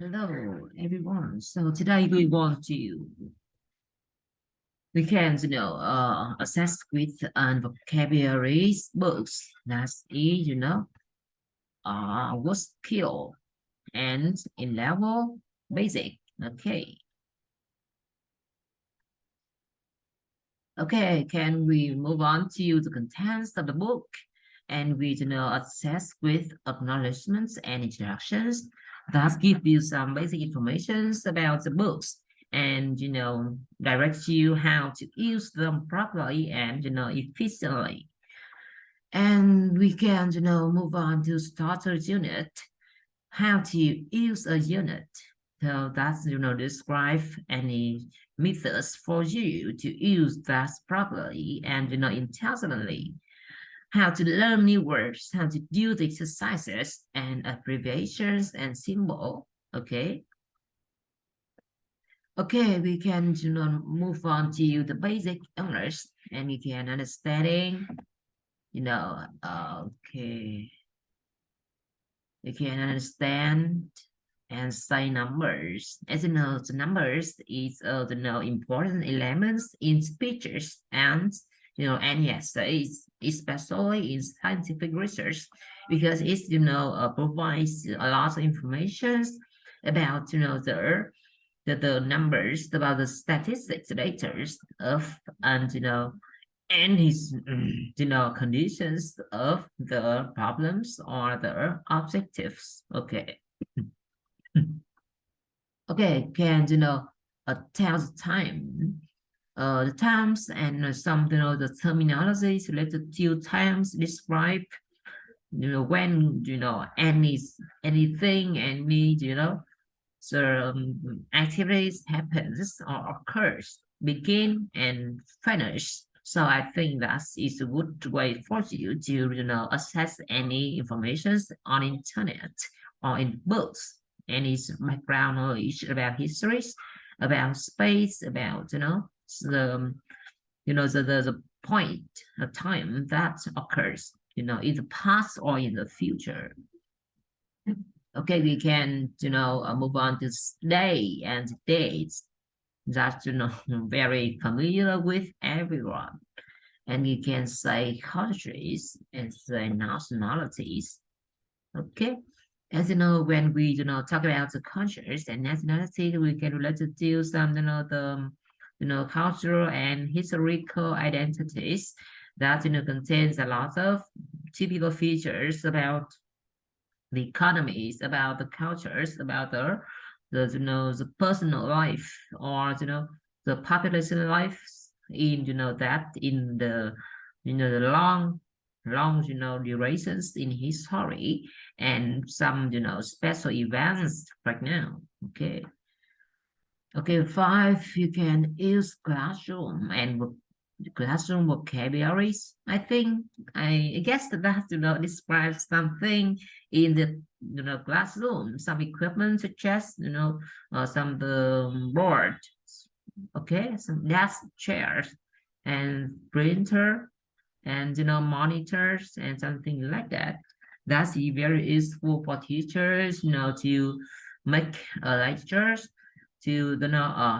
Hello, everyone. So today we can, assess with and vocabularies books. That's it, what skill and in level basic. Okay. Okay, can we move on to the contents of the book? And we, assess with acknowledgements and introductions. Thus give you some basic information about the books and, direct you how to use them properly and, efficiently. And we can, move on to starter unit, how to use a unit. So that's, describe any methods for you to use that properly and, intelligently. How to learn new words, how to do the exercises and abbreviations and symbol. Okay. Okay, we can, move on to the basic English and we can understanding, okay. You can understand and say numbers. As you know, the numbers is important elements in speeches and essays, especially in scientific research, because it provides a lot of information about the numbers, about the statistics data of and his conditions of the problems or the objectives. Okay. Okay, can tell the time, the times and some the terminologies related to times describe when any so activities happens or occurs, begin and finish. So I think that is a good way for you to assess any information on internet or in books, any background knowledge about histories, about space, about the the point of time that occurs, in the past or in the future. Okay, we can, move on to day and dates that, very familiar with everyone. And you can say countries and say nationalities. Okay. As you know, when we, talk about the cultures and nationality, we can relate it to some, cultural and historical identities that, contains a lot of typical features about the economies, about the cultures, about the personal life or the population life in that in the long durations in history and some special events right now. Okay. Okay, five, you can use classroom and classroom vocabularies. I guess that describes something in the classroom, some equipment such as some the board, okay, some desk chairs and printer and monitors and something like that. That's very useful for teachers, to make lectures to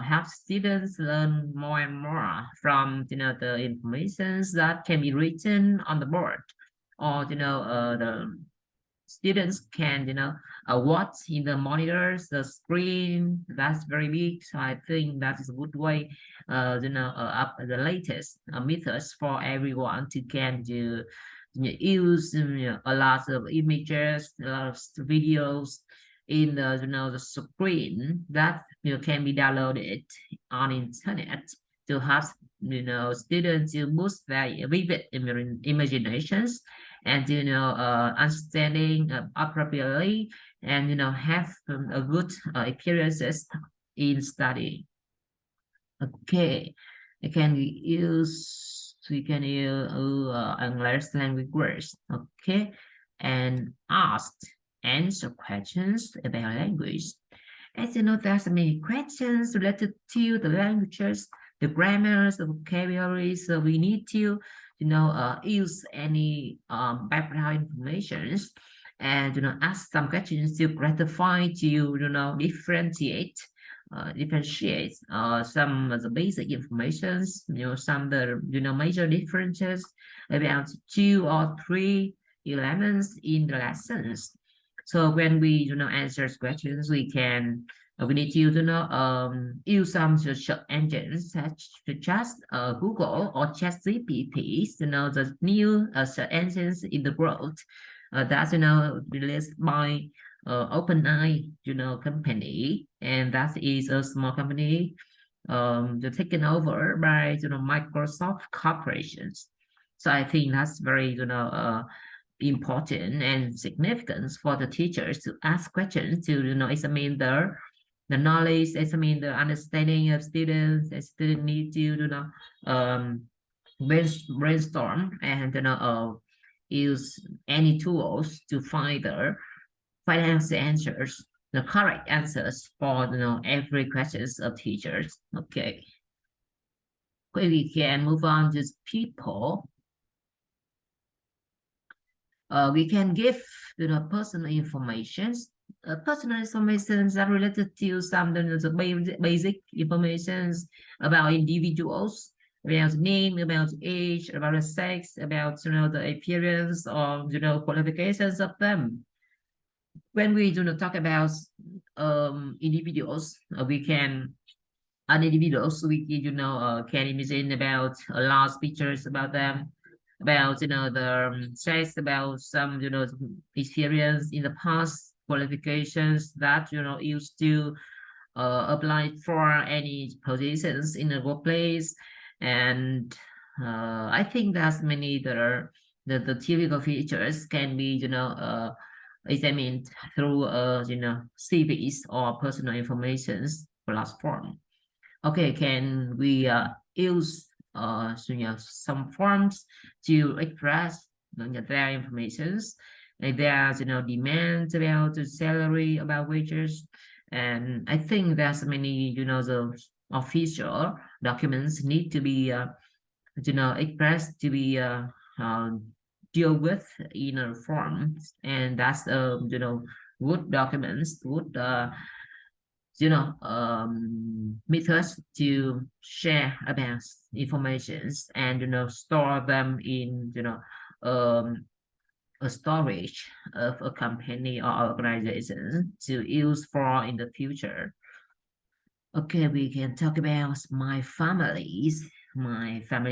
help students learn more and more from the informations that can be written on the board or the students can watch in the monitors the screen that's very big, so I think that is a good way up the latest methods for everyone to can do use a lot of images, a lot of videos in the the screen that can be downloaded on internet to help students to boost their vivid imaginations and understanding appropriately and have a good experiences in study. Okay, we can use English language words. Okay, and ask answer questions about language. As you know, there's many questions related to the languages, the grammars, the vocabulary. So we need to, use any background information and ask some questions to gratify to differentiate some of the basic informations, some of the major differences about 2 or 3 elements in the lessons. So when we answer questions, we need to use some search engines such as Google or ChatGPT, the new search engines in the world that's released by OpenAI company, and that is a small company taken over by Microsoft corporations. So I think that's very important and significant for the teachers to ask questions to examine the knowledge, examine the understanding of students. The student need to um brainstorm and use any tools to find the answers, the correct answers for every questions of teachers. Okay, we can move on to people. We can give personal informations. Personal information are related to some of the basic informations about individuals, about name, about age, about the sex, about the appearance or qualifications of them. When we talk about individuals, we can individuals we can imagine about a lot of pictures about them, about the sex, about some experience in the past, qualifications that used to apply for any positions in the workplace. And I think there's many the typical features can be examined through CVs or personal informations platform. Okay, can we use some forms to express their informations, like there's demands about the salary, about wages, and I think there's many the official documents need to be expressed to be deal with in a form, and that's good documents, good methods to share about informations and store them in a storage of a company or organization to use for in the future. Okay, we can talk about my family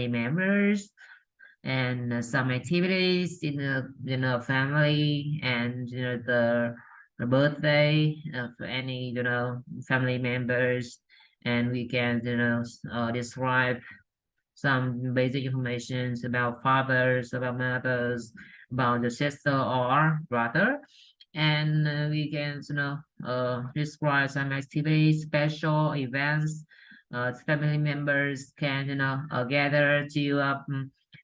members, and some activities in the family, and the birthday of any family members, and we can describe some basic information about fathers, about mothers, about the sister or brother, and we can describe some activities, special events. Family members can gather to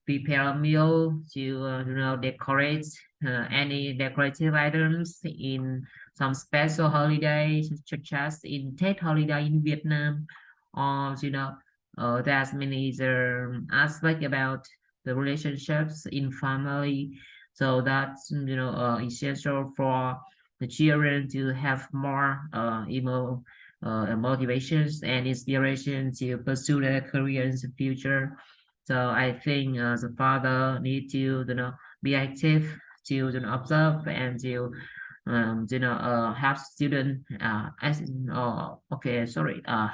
prepare a meal, to decorate any decorative items in some special holidays, such as in Tết holiday in Vietnam, or there's many other aspect about the relationships in family. So that's essential for the children to have more motivations and inspiration to pursue their careers in the future. So I think the father need to be active, to observe and to help student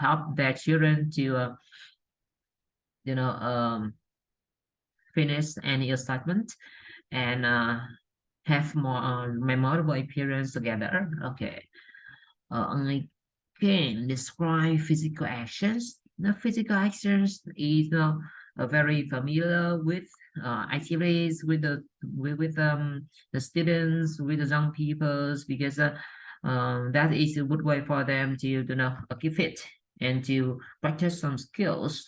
help their children to finish any assignment and have more memorable experience together. Okay, I can describe physical actions. The physical actions is very familiar with activities with the students, with the young peoples, because that is a good way for them to keep fit and to practice some skills.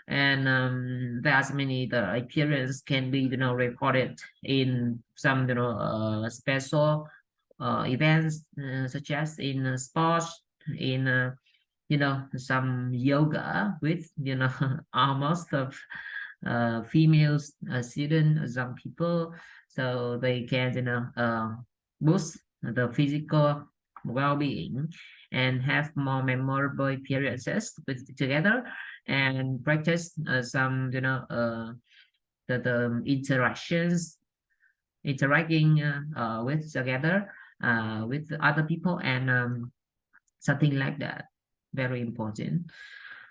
And there's many the appearance can be recorded in some special events such as in sports, in some yoga with almost of females student, some people, so they can boost the physical well-being and have more memorable experiences together and practice some the interacting with together with other people and something like that, very important.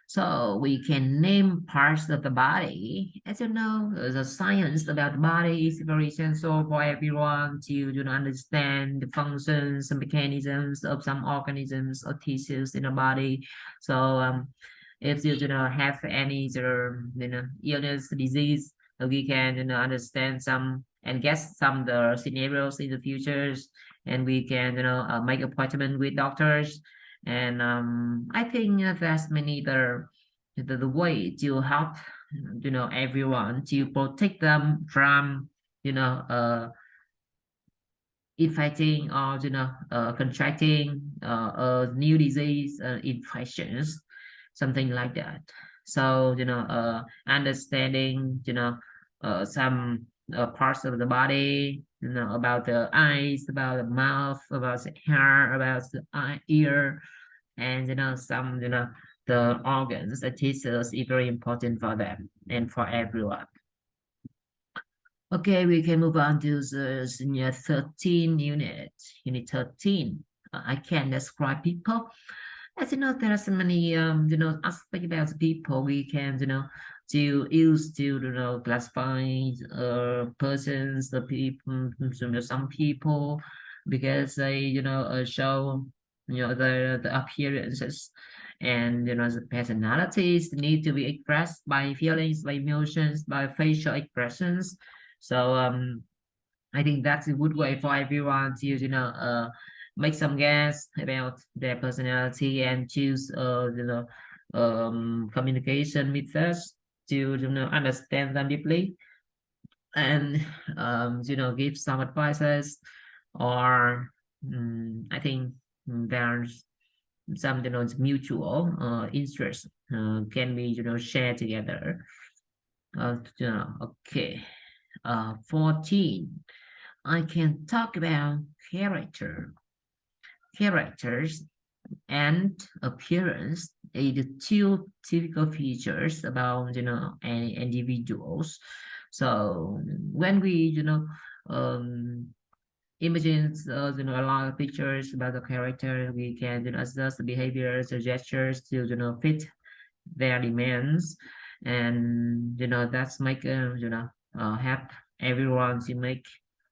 So we can name parts of the body. As you know, the science about the body is very essential for everyone to understand the functions and mechanisms of some organisms or tissues in the body. So if you have any illness, disease, we can understand some and guess some the scenarios in the futures, and we can make appointment with doctors and I think there's many the way to help everyone to protect them from you know uh infecting or contracting a new disease infections, something like that. So understanding some parts of the body, about the eyes, about the mouth, about the hair, about the ear, and some the organs, the tissues is very important for them and for everyone. Okay, we can move on to the senior 13 unit. Unit 13. I can describe people. As you know, there are so many aspects about people we can to use to classify persons, the people, some people, because they show the appearances, and the personalities need to be expressed by feelings, by emotions, by facial expressions. So I think that's a good way for everyone to make some guess about their personality and choose communication methods to understand them deeply, and give some advices, or I think there's some mutual interest can be shared together. Okay. 14. I can talk about characters and appearance are the two typical features about any individuals. So when we imagine a lot of pictures about the character, we can adjust the behaviors or gestures to fit their demands, and that's make help everyone to make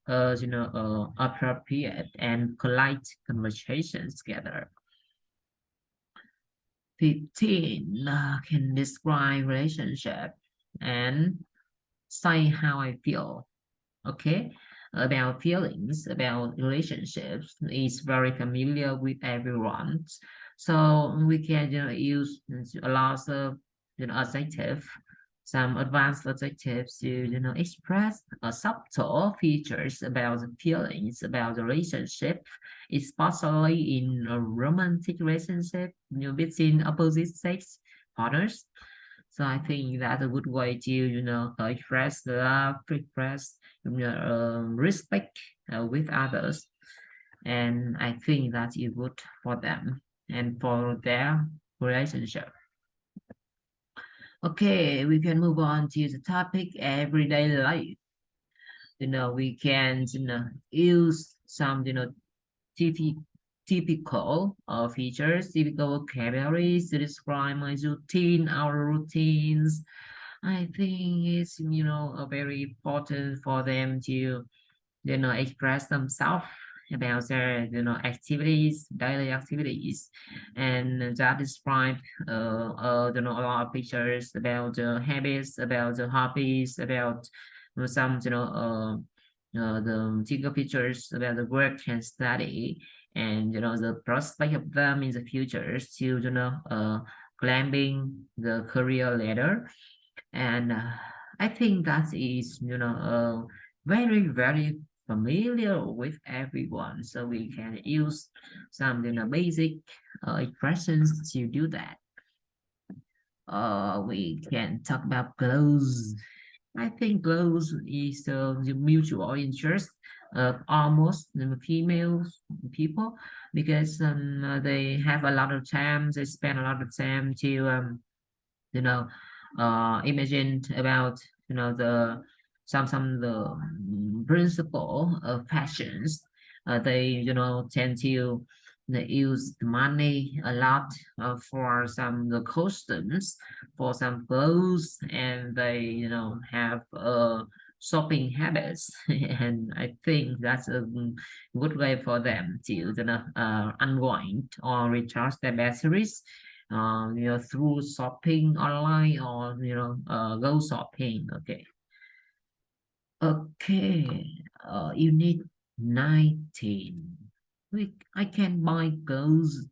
appropriate and polite conversations together. 15 can describe relationship and say how I feel. Okay, about feelings, about relationships is very familiar with everyone. So we can use a lot of adjective, some advanced adjectives to express subtle features about the feelings, about the relationship, especially in a romantic relationship between opposite sex partners. So I think that's a good way to express love, express respect with others, and I think that is good for them and for their relationship. Okay, we can move on to the topic everyday life. We can use some typi- typical features, typical vocabularies to describe my routine, our routines. I think it's a very important for them to express themselves about their activities, daily activities, and that describe a lot of pictures about the habits, about the hobbies, about some the typical pictures about the work and study, and the prospect of them in the future to climbing the career ladder. And I think that is very very familiar with everyone, so we can use some basic expressions to do that. We can talk about clothes. I think those is the mutual interest of almost the female people because they have a lot of time. They spend a lot of time to you know imagine about the some the principle of passions. They tend to they use money a lot for some the costumes, for some clothes, and they have shopping habits. And I think that's a good way for them to unwind or recharge their batteries, through shopping online or go shopping. Okay. Okay. Unit 19. I can buy clothes.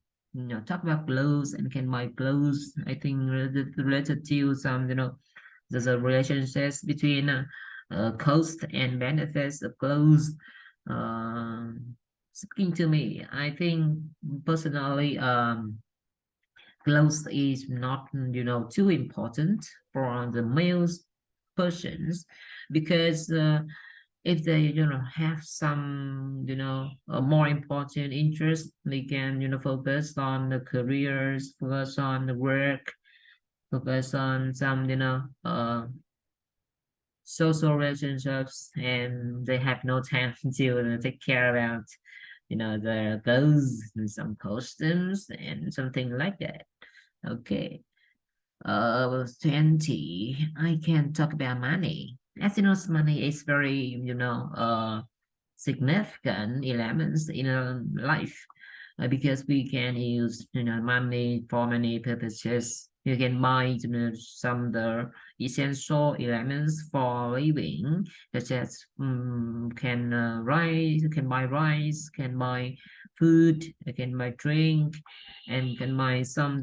Talk about clothes and can buy clothes. I think related to some there's a relationships between cost and benefits of clothes. Speaking to me, I think personally, clothes is not too important for the males persons because if they have some more important interest, they can focus on the careers, focus on the work, focus on some social relationships, and they have no time to take care about the clothes and some costumes and something like that. Okay. 20. I can talk about money. As you know, money is very, significant elements in our life, because we can use, money for many purposes. You can buy, some of the essential elements for living, such as can buy rice, can buy food, can buy drink, and can buy some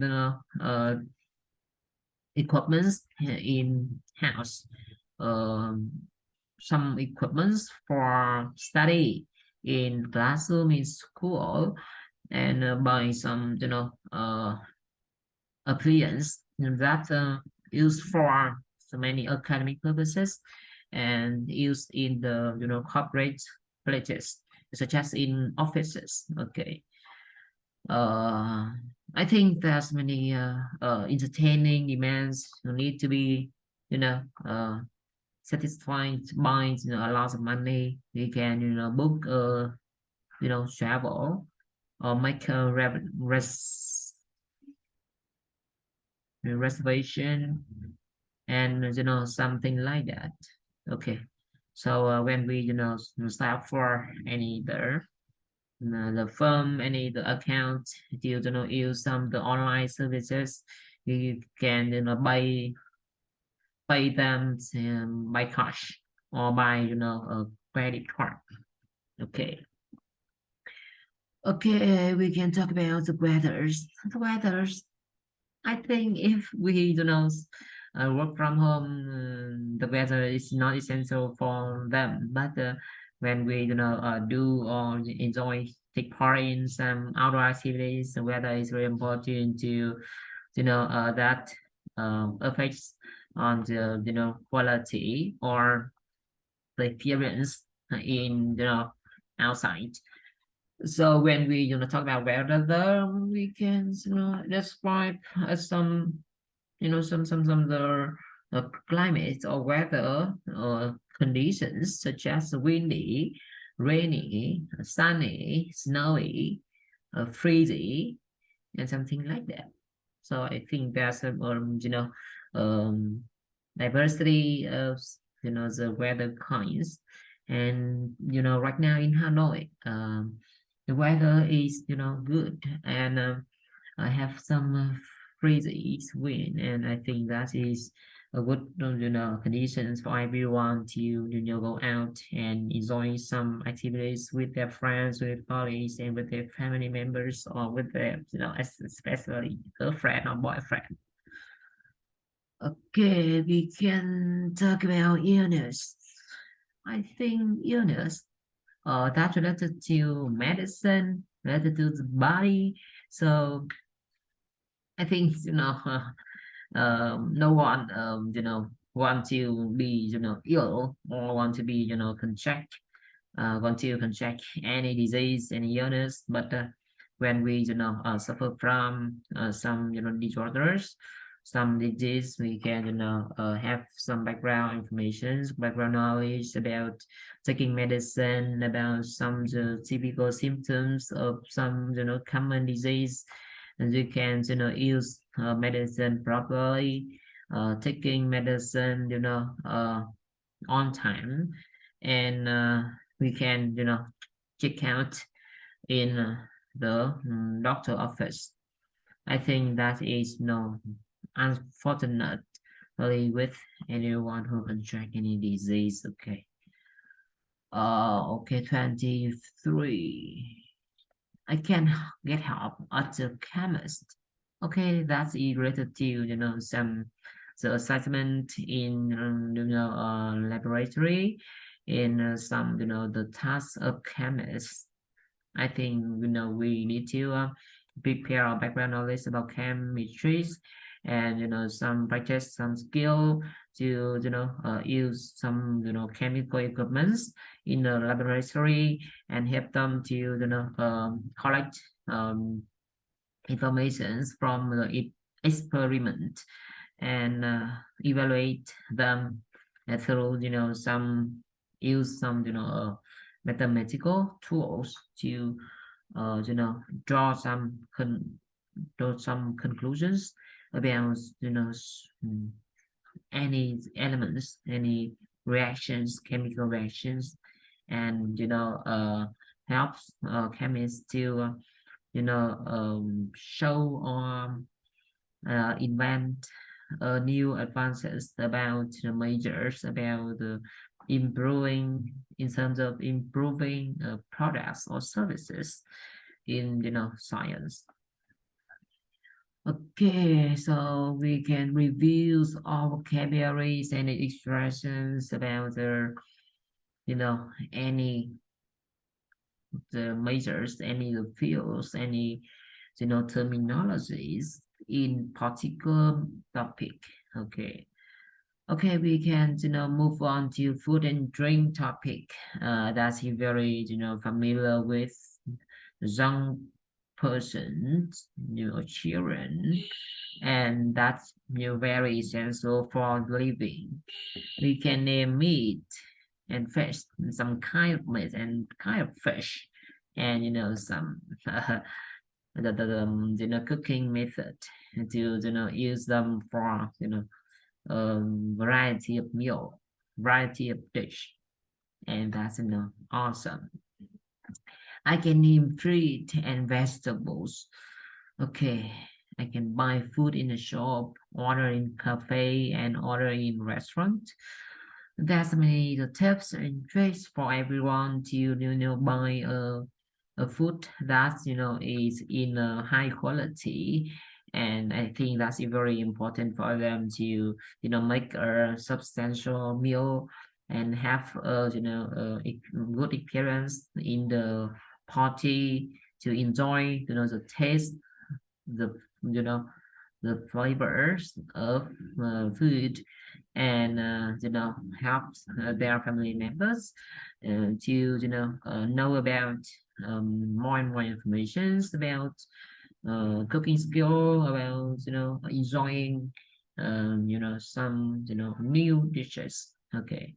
equipments in house, um, some equipments for study in classroom in school, and buy some appliance that used for so many academic purposes and used in the corporate places such as in offices. Okay. uh I think there's many entertaining demands need to be you know uh satisfied by a lot of money. You can book travel or make a reservation, and something like that. Okay. So when we sign up for any the firm, any the account, you use some the online services, you can pay them by cash or by a credit card. Okay. Okay, we can talk about the weathers. The weathers. I think if we work from home, the weather is not essential for them. But when we do or enjoy take part in some outdoor activities, the weather is very important to that affects on the quality or the appearance in outside. So when we talk about weather, we can describe some some the climate or weather conditions such as windy, rainy, sunny, snowy, freezing, and something like that. So I think there's a um, diversity of the weather kinds, and right now in Hanoi, the weather is good, and I have some freezing wind, and I think that is a good conditions for everyone to go out and enjoy some activities with their friends, with colleagues, and with their family members, or with their especially girlfriend or boyfriend. Okay, we can talk about illness. I think illness that's related to medicine, related to the body. So I think no one want to be, ill, or want to be, want to contract any disease, any illness. But when we, suffer from some, disorders, some disease, we can, have some background information, background knowledge about taking medicine, about some typical symptoms of some, common disease, and you can, use medicine properly, taking medicine, on time, and we can, check out in the doctor office. I think that is no unfortunately with anyone who contract any disease. Okay. Okay, 23. I can get help at the chemist. Okay, that's related to, some the assignment in, laboratory, in some, the tasks of chemists. I think, we need to prepare our background knowledge about chemistries, and, some practice, some skill to, use some, chemical equipments in the laboratory, and help them to, collect informations from the experiment, and evaluate them through, some use some, mathematical tools to, draw some conclusions about, any elements, any reactions, chemical reactions, and, helps chemists to, show or invent new advances about the measures about the improving, in terms of improving products or services in, science. Okay, so we can review our vocabularies and expressions about the, any the measures, any the fields, any, terminologies in particular topic. Okay. Okay, we can, move on to food and drink topic. That's very, familiar with young persons, children, and that's, very essential for living. We can name meat and fish, some kind of meat and kind of fish, and, some the cooking method to, use them for, variety of meal, variety of dish, and that's, awesome. I can name fruit and vegetables. Okay, I can buy food in a shop, order in cafe, and order in restaurant. That's many the tips and tricks for everyone to, buy a food that, is in a high quality. And I think that's very important for them to, make a substantial meal and have a, a good experience in the party, to enjoy, the taste, the, the flavors of food, and, helps their family members to, know about more and more information about cooking skill, about, enjoying some, new dishes. Okay.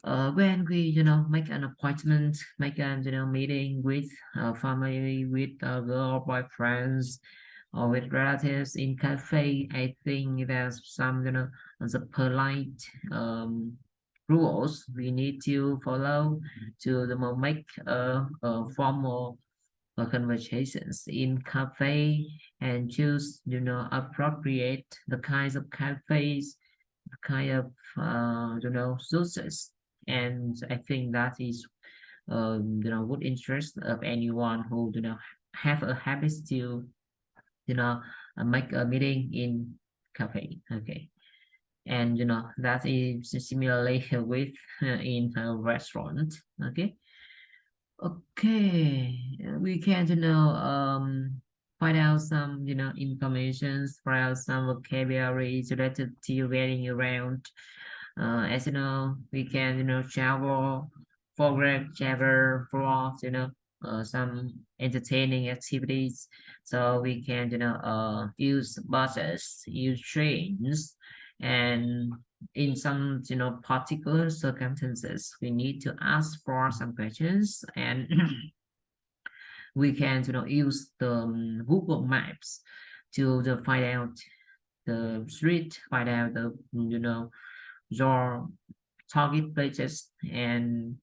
When we, make an appointment, make a, meeting with family, with girl boyfriends, or with relatives in cafe, I think there's some, the polite rules we need to follow to make formal conversations in cafe, and choose, appropriate the kinds of cafes, the kind of sources. And I think that is good interest of anyone who, have a habit to, make a meeting in cafe. Okay. And, that is similarly with in a restaurant. Okay. Okay, we can, find out some, informations, find out some vocabulary related to getting around. As you know, we can, travel, program, travel, vlogs, some entertaining activities. So we can, use buses, use trains, and in some, particular circumstances, we need to ask for some questions and we can use the Google Maps to find out the street, find out the your target places, and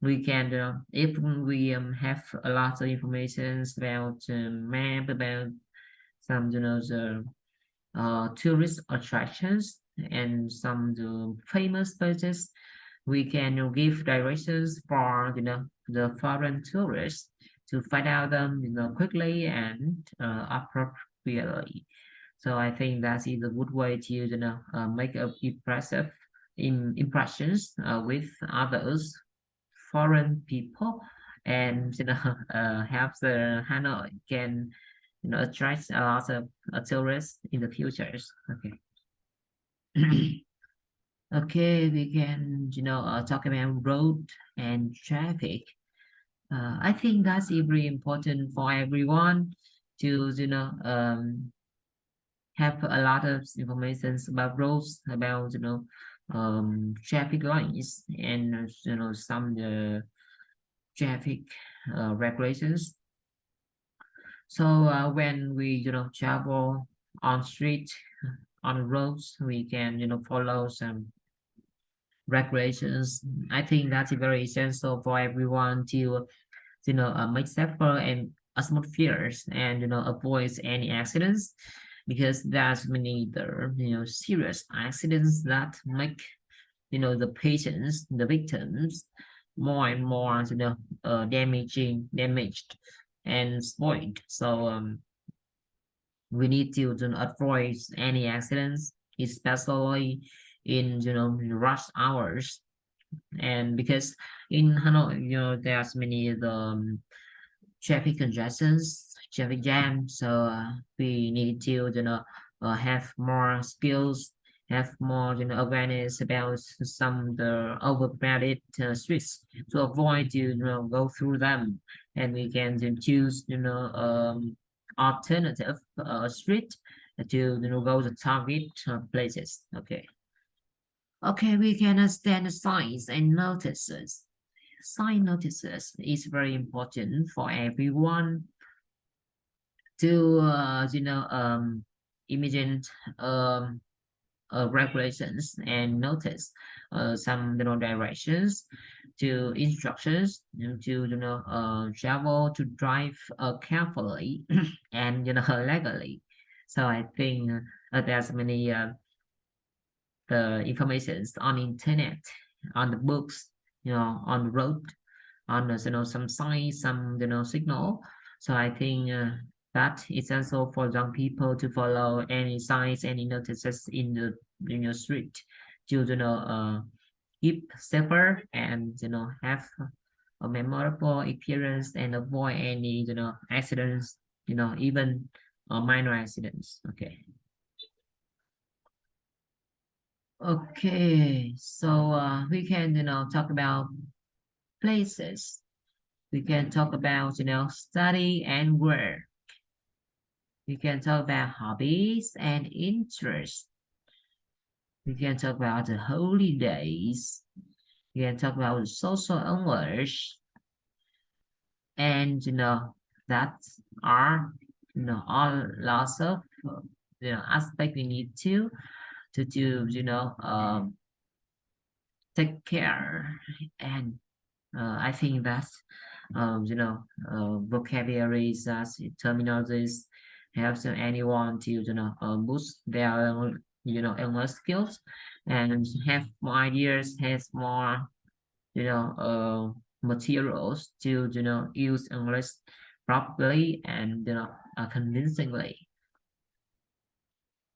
we can if we have a lot of information about map about some the tourist attractions and some the famous places we can give directions for the foreign tourists to find out them quickly and appropriately. So I think that is a good way to make a impressive impressions with others foreign people and help the Hanoi can attract a lot of tourists in the futures. Okay. Okay, we can, talk about road and traffic. I think that's very important for everyone to, have a lot of information about roads, about, traffic lights and, some traffic regulations. So when we, travel on street, on roads, we can, follow some regulations. I think that's very essential for everyone to, make safer and atmospheres and, avoid any accidents because there's many the, serious accidents that make, the patients, the victims, more and more, damaged and spoiled. So we need to avoid any accidents, especially in rush hours. And because in Hanoi, there's many the traffic congestions, traffic jam. So we need to have more skills, have more awareness about some the overcrowded streets to avoid to go through them, and we can choose alternative street to go to target places. Okay. Okay, we can understand the signs and notices. Sign notices is very important for everyone to imagine um regulations and notice some directions to instructions to travel to drive carefully and legally. So I think there's many the informations on internet, on the books, on the road, on the, some signs, some signal. So I think that is also for young people to follow any signs, any notices in the street to keep safer and have a memorable experience and avoid any accidents, even minor accidents. Okay. Okay, so we can, talk about places. We can talk about, study and work. We can talk about hobbies and interests. We can talk about the holidays. We can talk about social English. And, that are, all lots of, aspect we need to, take care. And I think that's vocabularies as terminologies helps anyone to boost their English skills and have more ideas, has more materials to use English properly and convincingly.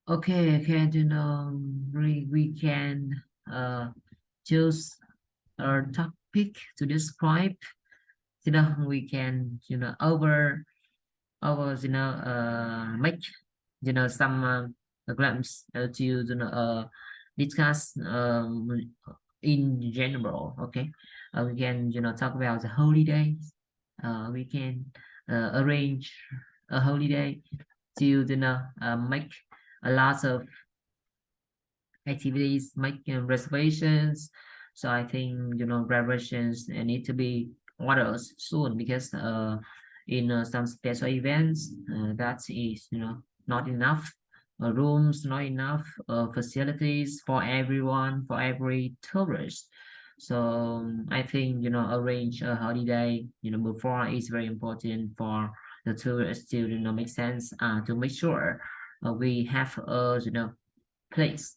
Okay, can we can choose a topic to describe we can over our make some glimpse to discuss in general. Okay, we can talk about the holidays. We can arrange a holiday to make a lot of activities, make reservations. So I think reservations need to be ordered soon because in some special events that is not enough rooms, not enough facilities for everyone, for every tourist. So I think arrange a holiday before is very important for the tourists to make sense to make sure we have a place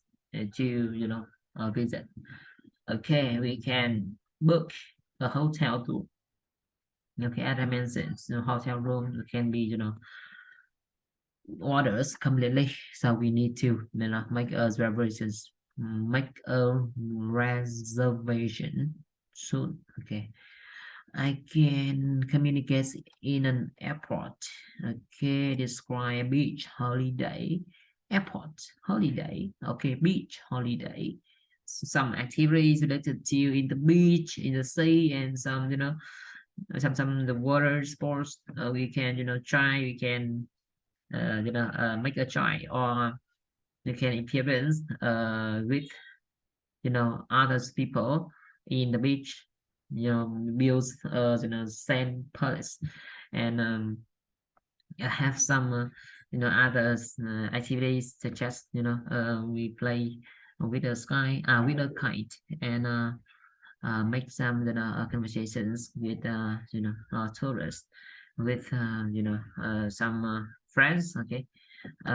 to visit. Okay, we can book a hotel too. Okay, as I mentioned, the hotel room can be orders completely, so we need to make a reservations, make a reservation soon. Okay, I can communicate in an airport. Okay, describe beach holiday, airport holiday. Okay, beach holiday. Some activities related to in the beach, in the sea, and some some the water sports. We can try. We can make a try, or you can appearance with others people in the beach, build sand palace, and have some others activities such as we play with the sky with a kite, and make some conversations with tourists, with some friends. Okay,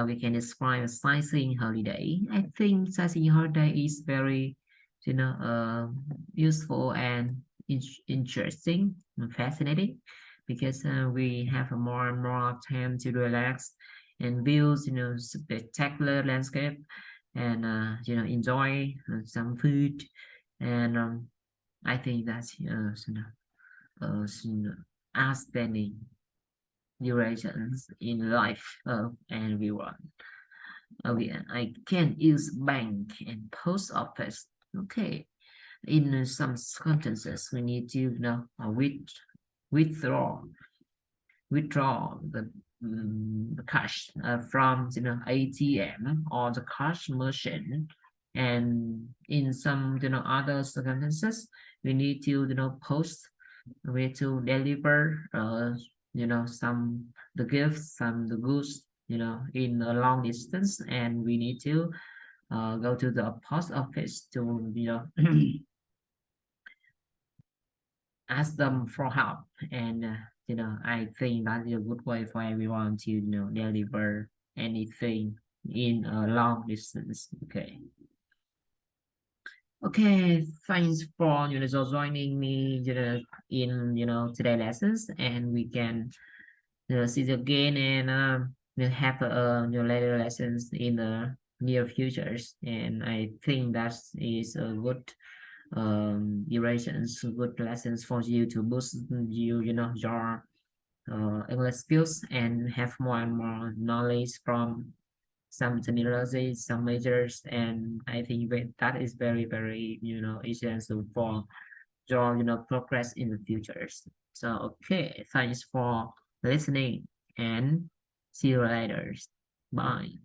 we can describe a sightseeing holiday. I think sightseeing holiday is very, useful and interesting and fascinating because we have a more and more time to relax and view, spectacular landscape and, enjoy some food. And I think that's, outstanding durations in life of everyone. Okay, I can use bank and post office. Okay, in some sentences, we need to withdraw the cash from ATM or the cash machine, and in some other circumstances, we need to post, we to deliver some the gifts, some the goods in a long distance, and we need to go to the post office to ask them for help. And I think that's a good way for everyone to deliver anything in a long distance. Okay. Okay, thanks for so joining me in today lessons, and we can see you again, and we'll have later lessons in the near futures. And I think that is a good durations, good lessons for you to boost your English skills and have more and more knowledge from some terminology, some measures, and I think that is very, very essential for your progress in the futures. So okay, thanks for listening and see you later. Bye.